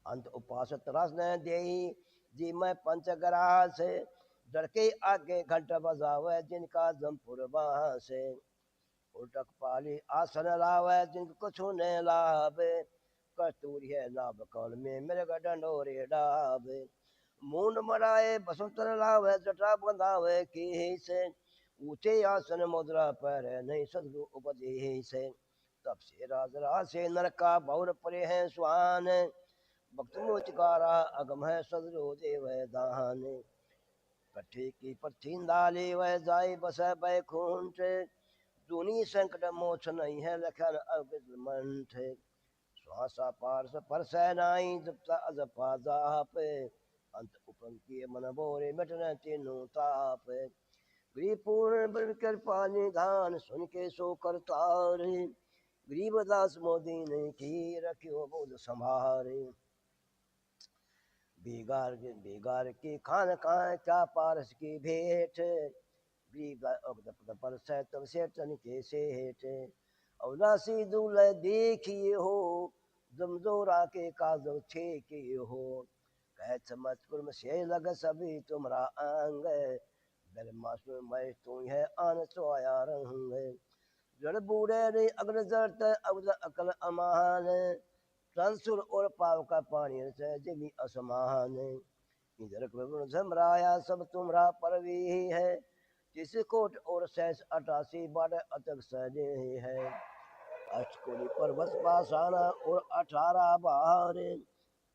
अंत उपासत रस न दे जी मैं पंचग्रास, डर के आगे घंट बजावे जिनका जमपुर से। उल्टक पाली आसन लावे जिनको कुछ न लावे, कस्तूरी है नाभ कौल में मृग डंडोरे डाब मूंड मराए बसंतर लावे जटा बंधावे की से ऊंचे आसन मुद्रा पर नहीं सदगुरु उपदेश तब से राज राज से नरका बहुर परे हैं स्वान भक्त मोचकारा अगम है सदरो देव दान कट्ठे की पर्थीन डाले वह जाए बस बैकुंठ दूनी संकट मोछ नहीं है लखन अविद मंठ श्वासा पार्स पर सैनाई जपता अजपा जाप अंत उपंक्ति मन बोरे मिटन तीनों ताप गृहपूर्ण बल कृपा निधान सुन के सो करतार गरीबदास मोदी ने की रखियो बोध संभारे बेगार बेगार की खान खाए क्या पारस की भेंट पर तब से तन के सेठ अवदासी दूल देखिए हो जमजोरा के काजो छे किए हो कह चमच कुर्म से लग सभी तुम्हारा अंग मासुर मैं तू है आन चोया रंग जड़ बूढ़े नहीं अग्न जरत अवद अकल अमान संसुर और पाव का पानी से जमी असमान इधर झमराया सब तुम्हारा परवी है जिस कोट और सहस 88 बार अतक सजे है अष्टकोटि पर्वत पाषाणा और 18 बार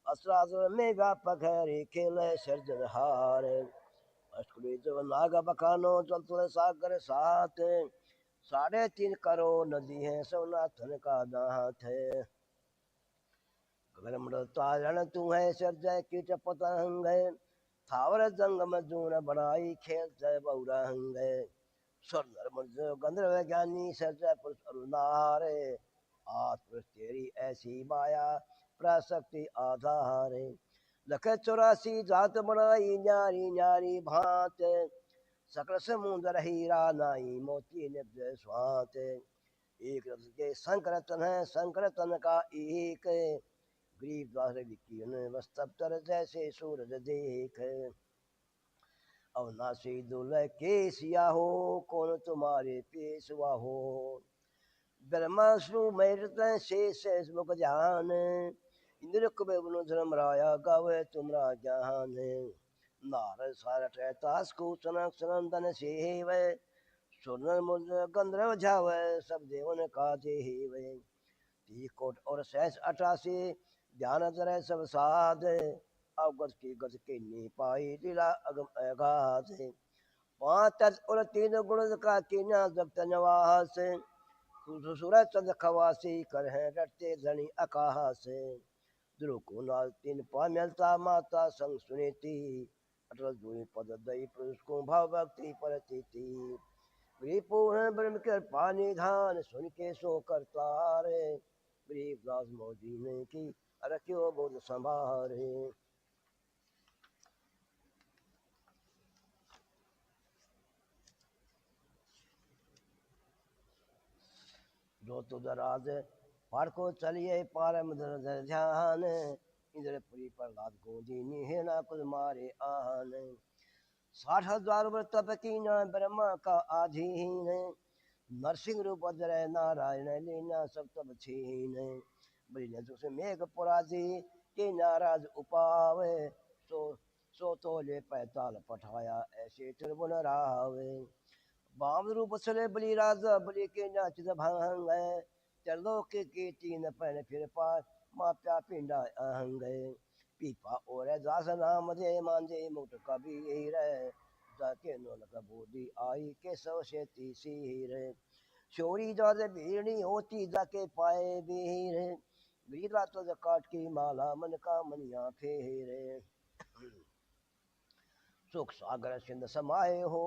अस्त्रासुर में व्यापक है रे खेल सर्जन हार अष्टकोटि जब नाग बखानो जल तुल सागर साथ 3.5 करोड़ नदी है सोनाथन का दांत है गगन तू है सर्जय कीट पतंग थावर जंगम जून बनाई खेल जय बहुरंग स्वर्णर गंधर्व ज्ञानी सर्जय पुरुष अरुणार आत्म तेरी ऐसी माया प्रशक्ति आधार लख 84 जात बनाई न्यारी न्यारी भांत सकल समुद्र हीरा नाई मोती निब्ज स्वात एक रस के संकरतन है संकरतन का एक गरीब द्वार विकीर्ण वस्तब्तर जैसे सूरज देख अवनाशी दुल्ह के सिया हो कौन तुम्हारे पेशवा हो ब्रह्माश्रु मैरत शेष मुख जान इंद्र कुबेर धर्म राया गावे तुमरा ज्ञान नारद सारठ तास को सनक सनंदन सेव सुनर मुद्र गंधर्व झाव सब देवन का देव कोट और सहस 88 ध्यान धरे सब साध अवगत की गत के नी पाई लीला अगम अगाध 5 और 3 गुण का कीना जगत निवास सूरज चंद खवासी कर हैं रटते धनी आकाश ध्रुव को नाल 3 पा मिलता माता संग सुनीति अटल दूरी पद दई पुरुष को भाव भक्ति परती पूर्ण ब्रह्म कर पानी धान सुन के सो करता रे गरीबदास मोदी ने की रखियो बोध संभारे जो तो दराज पार को चलिए पारम धर ध्यान इंद्रपुरी प्रहलाद गोदी निहेना कुल मारे आन 60,000 वर्ष तप की न ब्रह्मा का आधीन नरसिंह रूप धरे नारायण लीना सब तब छीन बलि से मेघ पुराजी के नाराज उपावे सो तोले 45 पठाया ऐसे त्रिभुवन रावे बाम रूप सले बलि राजा बलि के नाच भंग चलो के 3 पैन फिर पार माप्या पिंडा अहंग पीपा और दास नाम दे मांझे मुठ कबीर जाके नोलक बोधी आई के सौ से तीसीर चोरी जादे भीड़ी होती जाके पाए वीर वीरा तो काट की माला मन का मनिया फेरे सुख सागर सिंध समाये हो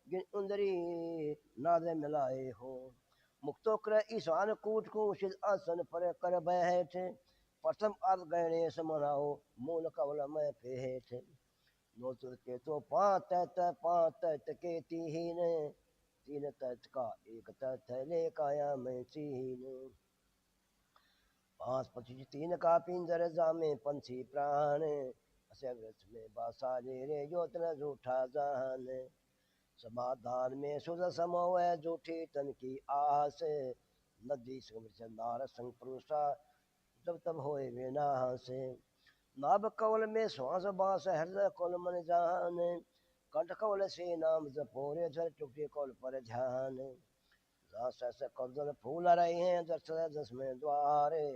जिन उंदरी नादे मिलाए हो मुक्तो कर ईशान कूट को सिद्ध आसन पर कर बैठ प्रथम अर्ध गणेश मनाओ मूल कवल में फेठ नोतुर के तो 5 तत के 3 तत का एक तत ले काया में 5 25 3 का पिंजर जामे पंछी प्राण असे वृक्ष में बासा रे योतन झूठा जान समाधान में सुध समोह झूठी तन की आस नदी समुद्र नार संग पुरुषा जब तब होए बिना से नाभ कवल में श्वास बास हृदय कौल मन जान कंठ कवल से नाम जपोरे झर टुकटे कौल पर ध्यान रस कौल फूल रहे हैं दस दस में द्वारे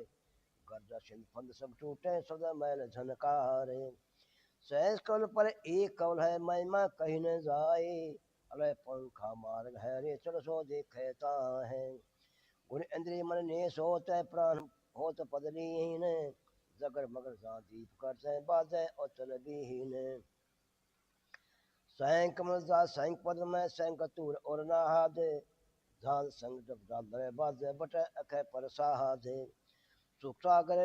गर्ज सिंध फंद सब टूटे सदा मैल झनकारे सहज कौल पर एक कौल है महिमा कहीं न जाए अलय पंखा मार्ग है रे चल सो देखता है गुण इंद्रिय मन ने सोत प्राण होत पदलीन जगर मगर सा दीप करते बाजे अचल बीन सैंक मजा सैंक पद में सैंक तूर और नाहाद झाल संग जब जान बाजे बटे अखे पर साहाद सुख सागर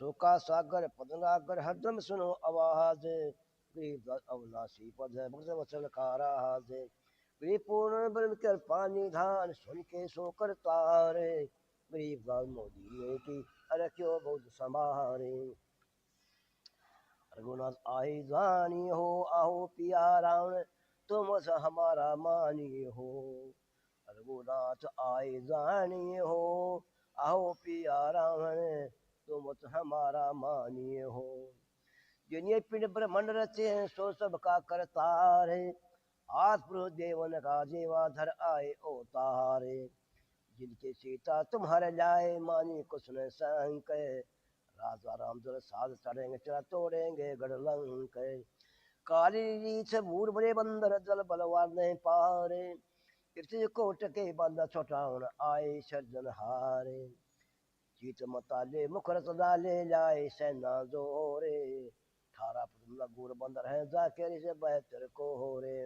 सुखा सागर पदनागर हरदम सुनो आवाज गरीब अविनाशी पद है भक्त वचन का राज पूर्ण ब्रह्म कर पानी धान सुन के सो कर तारे गरीब गाल मोदी की अरे क्यों बहुत समारे रघुनाथ आई जानी हो आहो पिया रावण तुम हमारा मानी हो रघुनाथ आई जानी हो आओ पिया रावण तुम हमारा मानिए हो जिन्हें पिंड ब्रह्मंड रचे हैं सो सब का करतार है आस पुरुष देवन का जीवाधर आए अवतारे जिनके सीता तुम्हारे लाए मानी कुछ न संक राजा राम जल साध चढ़ेंगे चरा तोड़ेंगे गढ़ लंक काली रीछ मूर बड़े बंदर जल बलवार नहीं पारे पृथ्वी कोट के बंद छोटाउन आए सर्जन हारे जीत मताले मुखर सदाले लाए सेना जोरे ठारा गुर बंदर है जाके से बेहतर को हो रे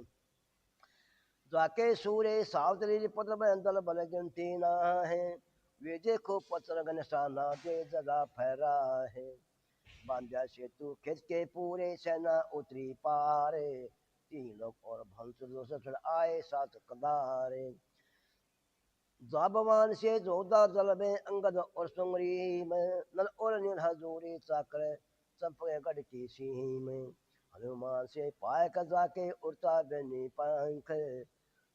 जाके सूरे सावतरी पद में दल बल गिनती ना है वे देखो पत्थर घनसाना दे जगह फहरा है बांधा सेतु खिंच के पूरे सेना उतरी पारे तीन लोग और भंसुर आए सात कंधारे जाबवान से जोरदार जल में अंगद और सुंगरी में नल और नील हजूरी चाकर चंपे गढ़ की सिंह में हनुमान से पाए का जाके उड़ता बनी पंख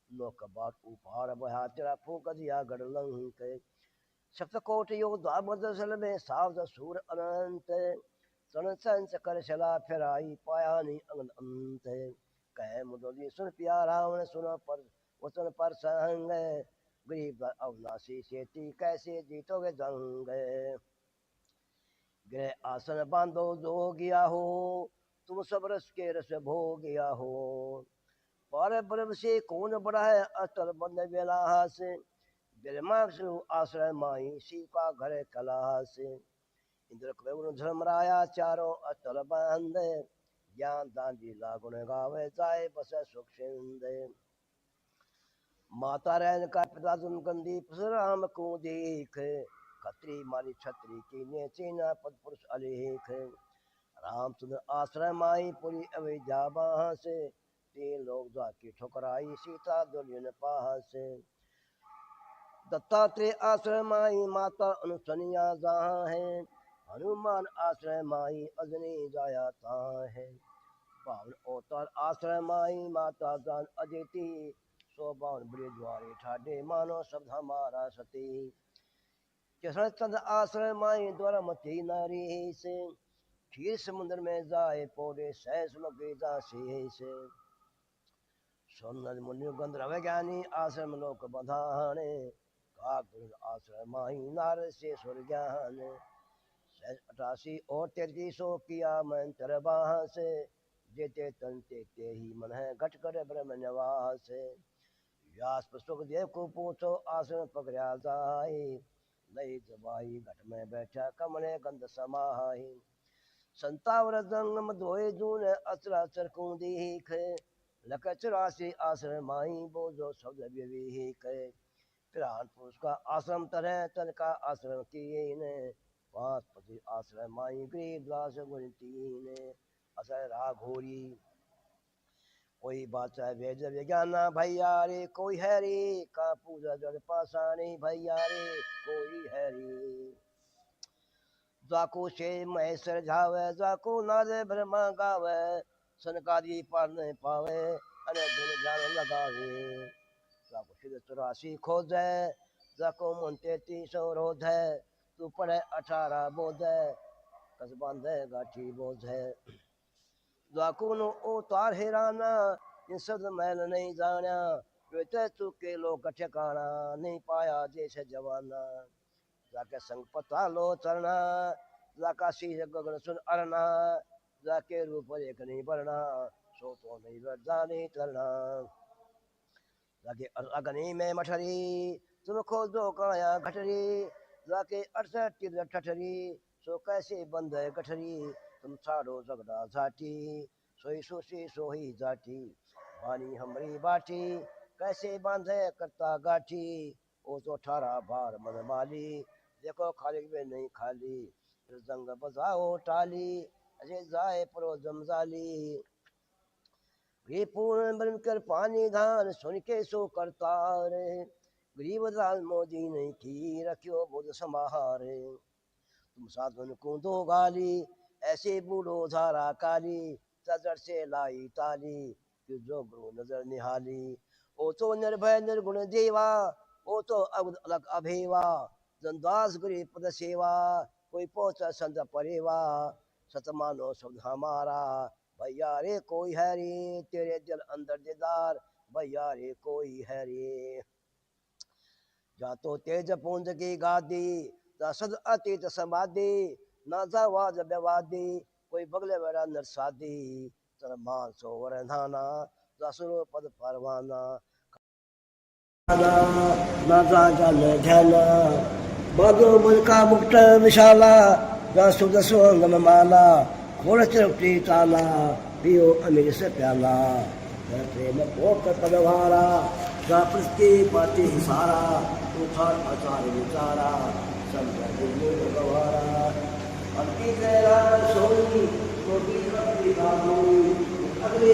लोक बाट उपार बहा तेरा फूक दिया गढ़ लंक सप्तकोट योद्धा मदसल में सावध सूर अनंत सन संस कर शला फिराई पाया नहीं अंग अंत कह मुदोली सुन पिया रावण सुन पर वचन पर संग गरीब अविनाशी सेती कैसे जीतोगे जंग गृह आसन बांधो जो गया हो तुम सब रस के रस भो गया हो पर ब्रह्म से कौन बड़ा है अतल बंद विलास ब्रह्मा आश्रय माई शिव का घर कलास इंद्र कवि धर्मराया चारों अतल बंद ज्ञान दान लागुण गावे जाए बस सुख सिंध माता रैन का पिता गंदी राम को देख खत्री मारी छत्री की ने चीना पद पुरुष अलेख रामचंद्र आश्रय माई पुरी अविद्या से तीन लोग जाके ठुकराई सीता दुर्जन पास दत्तात्रेय आश्रय माई माता अनुसनिया जहाँ है हनुमान आश्रय माई अजनी जाया ता है पावन अवतार आश्रय माई माता जान अदिति सोबान बड़े द्वारे ठाडे मानो शब्द हमारा सती कृष्ण चंद्र आश्रय माई द्वारा मती नारी से क्षीर समुद्र में जाए पौधे सहस लगे दासी से सोनल मुनि गंधर्व ज्ञानी आश्रम लोक बधाने काक आश्रय माही नार से स्वर ज्ञान 88 और 33 किया मंत्र बास जेते तन ते ही मन है घट कर ब्रह्म निवास व्यास सुखदेव को पूछो आश्रम पकड़ा जाए लई जबाई घट में बैठा कमले गंध समाई संतावर जंगम धोए जून अचरा चरकू दीख लख 84 आश्रम माई बोझो शब्द विवेक प्राण पुरुष का आश्रम तरह तन का आश्रम तीन पांच पति आश्रम माई गरीब दास गुण तीन असर राघोरी कोई बाचा वेद विज्ञाना भैया रे कोई है रे का पूजा जड़ पासानी भैया रे कोई है रे जाको से महेश्वर झावे जाको नादे ब्रह्मा गावे सनकादी पार नहीं पावे अने धुन जान लगावे जाको सिद्ध 84 खोजे जाको मन 33 रोध तू पढ़े 18 बोध है कस बांधे गाठी बोझ है जाकुन उतार हेराना इंसद मैल नहीं जाना बेटे तू के लोग ठिकाना नहीं पाया जैसे जवाना जाके संग पता लो चरना जाका शीश गगन सुन अरना जाके रूप एक नहीं बढ़ना सो तो नहीं जाने चलना जाके अग्नि में मठरी तुम खोदो काया घटरी जाके 68 ठठरी सो कैसे बंद है गठरी तुम छाड़ो झगड़ा झाटी सोई सोशी सोही जाटी वानी हमारी बाटी कैसे बांधे करता गाठी ओ तो 18 बार मन माली देखो खाली में नहीं खाली जंग बजाओ टाली अजय जाए परो जमजाली ये पूर्ण बनकर पानी धान सुन के सो करतार गरीब दाल मोदी ने की रखियो बुध समाहारे तुम साधन को दो गाली ऐसे बूढ़ो धारा काली चजर से लाई ताली कि जो गुरु नजर निहाली ओ तो निर्भय निर्गुण देवा ओ तो अलग अभेवा जनदास गरीब पद सेवा कोई पहुंचा संत परेवा सतमानो शब्द हमारा भैया रे कोई है रे तेरे दिल अंदर दीदार भैया रे कोई है रे जा तो तेज पुंज की गादी जा सद अतीत समाधि ना जा वाज बेवादी कोई बगले मेरा नरसादी चल मान सो वरधाना जा सुरो पद परवाना ना जा जल ध्याना बादो मुल्का मुक्त विशाला जा सुद सुंगम माला खोल चरपटी ताला पियो अमीर से प्याला प्रेम भोग पदवारा जा पृथ्वी पाती सारा उठार आचार विचारा संजय गवारा अल्पी तेरा सोई तो भी अगले